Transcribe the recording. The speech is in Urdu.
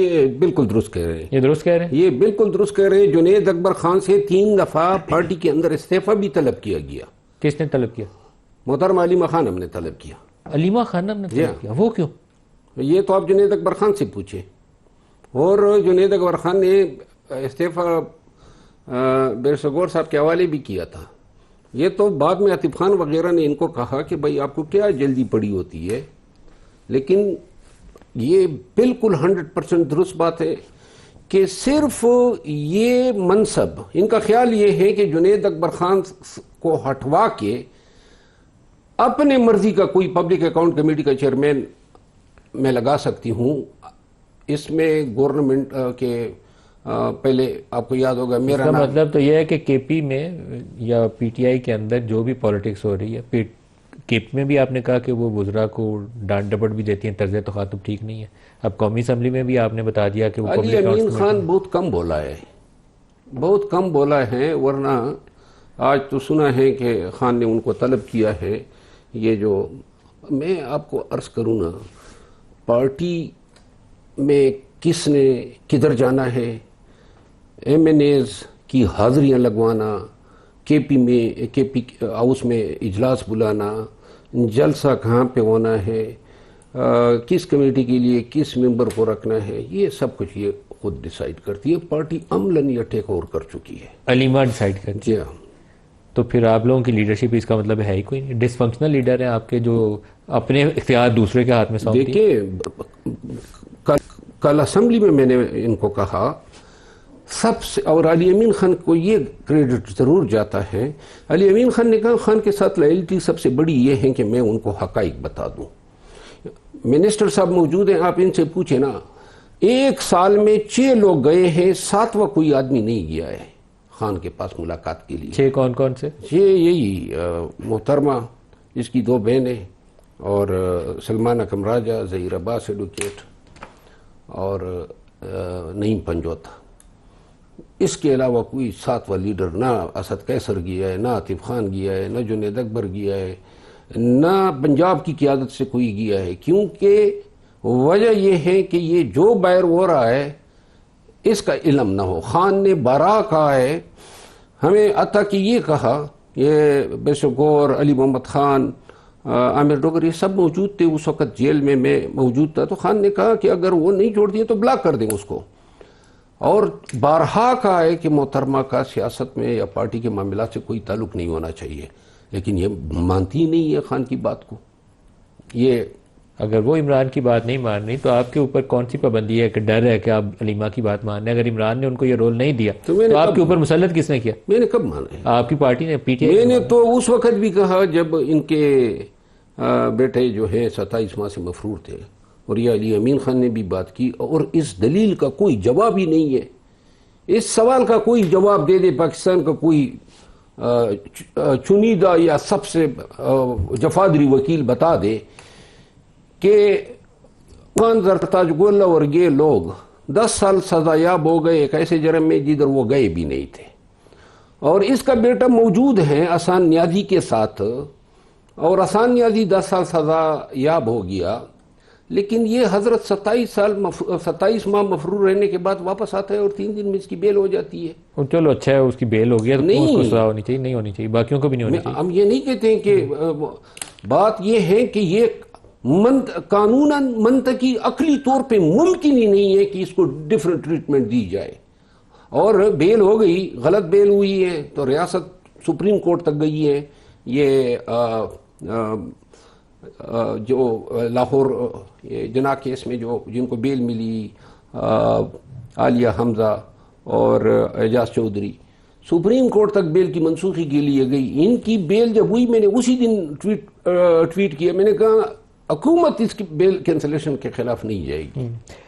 یہ بالکل درست کہہ رہے ہیں، یہ درست کہہ رہے ہیں؟ یہ بالکل درست کہہ رہے ہیں۔ جنید اکبر خان سے 3 دفعہ پارٹی کے اندر استعفیٰ بھی طلب کیا گیا۔ کس نے طلب کیا؟ محترمہ علیمہ خانم نے طلب کیا۔ علیمہ خانم نے طلب کیا؟ وہ کیوں؟ یہ تو آپ جنید اکبر خان سے پوچھیں۔ اور جنید اکبر خان نے استعفیٰ بیرسگور صاحب کے حوالے بھی کیا تھا۔ یہ تو بعد میں عاطف خان وغیرہ نے ان کو کہا کہ بھائی آپ کو کیا جلدی پڑی ہوتی ہے، لیکن یہ بالکل 100% درست بات ہے کہ صرف یہ منصب، ان کا خیال یہ ہے کہ جنید اکبر خان کو ہٹوا کے اپنے مرضی کا کوئی پبلک اکاؤنٹ کمیٹی کا چیئرمین میں لگا سکتی ہوں۔ اس میں گورنمنٹ کے پہلے آپ کو یاد ہوگا میرا اس کا مطلب تو یہ ہے کہ کے پی میں یا پی ٹی آئی کے اندر جو بھی پالیٹکس ہو رہی ہے، کے پی میں بھی آپ نے کہا کہ وہ وزراء کو ڈانٹ ڈپٹ بھی دیتی ہیں، طرز تخاطب ٹھیک نہیں ہے۔ اب قومی اسمبلی میں بھی آپ نے بتا دیا کہ وہ علی امین خان بہت کم بولا ہے، بہت کم بولا ہے، ورنہ آج تو سنا ہے کہ خان نے ان کو طلب کیا ہے۔ یہ جو میں آپ کو عرض کروں نا، پارٹی میں کس نے کدھر جانا ہے، ایم این ایز کی حاضریاں لگوانا، کے پی ہاؤس میں اجلاس بلانا، جلسہ کہاں پہ ہونا ہے، کس کمیٹی کے لیے کس ممبر کو رکھنا ہے، یہ سب کچھ یہ خود ڈیسائیڈ کرتی ہے۔ پارٹی عملاً یہ ٹیک اوور کر چکی ہے۔ علیمہ ڈیسائیڈ کرتی ہے؟ جی ہاں۔ تو پھر آپ لوگوں کی لیڈرشپ اس کا مطلب ہے ہی کوئی نہیں، ڈس فنکشنل لیڈر ہیں آپ کے جو اپنے اختیار دوسرے کے ہاتھ میں سونپتی ہیں۔ دیکھیں کل اسمبلی میں نے ان کو کہا سب سے، اور علی امین خان کو یہ کریڈٹ ضرور جاتا ہے۔ علی امین خان نے کہا خان کے ساتھ لائلٹی سب سے بڑی یہ ہے کہ میں ان کو حقائق بتا دوں۔ منسٹر صاحب موجود ہیں، آپ ان سے پوچھیں نا، 1 سال میں 6 لوگ گئے ہیں، 7واں کوئی آدمی نہیں گیا ہے خان کے پاس ملاقات کے لیے۔ 6 کون کون سے؟ یہی محترمہ، جس کی 2 بہنیں، اور سلمانہ کمراجہ، ظہیر عباس ایڈوکیٹ، اور نعیم پنجوتا۔ اس کے علاوہ کوئی 7واں لیڈر نہ اسد قیصر گیا ہے، نہ عاطف خان گیا ہے، نہ جنید اکبر گیا ہے، نہ پنجاب کی قیادت سے کوئی گیا ہے، کیونکہ وجہ یہ ہے کہ یہ جو باہر ہو رہا ہے اس کا علم نہ ہو۔ خان نے بارہا کہا ہے، ہمیں عطا کہ یہ کہا، یہ بیرسگور، علی محمد خان، عامر ڈوگر، یہ سب موجود تھے اس وقت، جیل میں موجود تھا، تو خان نے کہا کہ اگر وہ نہیں چھوڑ دیے تو بلاک کر دیں اس کو۔ اور بارہا کہا ہے کہ محترمہ کا سیاست میں یا پارٹی کے معاملات سے کوئی تعلق نہیں ہونا چاہیے، لیکن یہ مانتی ہی نہیں ہے خان کی بات کو۔ یہ اگر وہ عمران کی بات نہیں مان رہی تو آپ کے اوپر کون سی پابندی ہے کہ ڈر ہے کہ آپ علیمہ کی بات مان رہے ہیں؟ اگر عمران نے ان کو یہ رول نہیں دیا تو آپ کے اوپر مسلط کس نے کیا؟ میں نے کب مانا ہے؟ آپ کی پارٹی نے، پی ٹی آئی؟ میں نے تو اس وقت بھی کہا جب ان کے بیٹے جو ہیں 27 ماہ سے مفرور تھے، اور یہ علی امین خان نے بھی بات کی، اور اس دلیل کا کوئی جواب ہی نہیں ہے۔ اس سوال کا کوئی جواب دے دے پاکستان کا کوئی چنیدہ یا سب سے جفادری وکیل بتا دے کہ خان زرتاج گولہ اور یہ لوگ 10 سال سزا یاب ہو گئے ایک ایسے جرم میں جدھر وہ گئے بھی نہیں تھے، اور اس کا بیٹا موجود ہے احسان نیازی کے ساتھ، اور احسان نیازی 10 سال سزا یاب ہو گیا، لیکن یہ حضرت 27 ماہ مفرور رہنے کے بعد واپس آتا ہے اور 3 دن میں اس کی بیل ہو جاتی ہے۔ چلو اچھا ہے، اس کی بیل ہو گیا تو اس کو سزا ہونی چاہیے، نہیں ہونی چاہیے، باقیوں کو بھی نہیں ہونی چاہیے۔ ہم یہ نہیں کہتے ہیں کہ بات یہ ہے کہ یہ قانوناً منطقی عقلی طور پہ ممکن ہی نہیں ہے کہ اس کو ڈیفرنٹ ٹریٹمنٹ دی جائے، اور بیل ہو گئی، غلط بیل ہوئی ہے تو ریاست سپریم کورٹ تک گئی ہے۔ یہ جو لاہور جناح کیس میں جو جن کو بیل ملی، عالیہ حمزہ اور اعجاز چودھری، سپریم کورٹ تک بیل کی منسوخی کے لیے گئی۔ ان کی بیل جب ہوئی، میں نے اسی دن ٹویٹ کیا، میں نے کہا حکومت اس کی بیل کینسلیشن کے خلاف نہیں جائے گی۔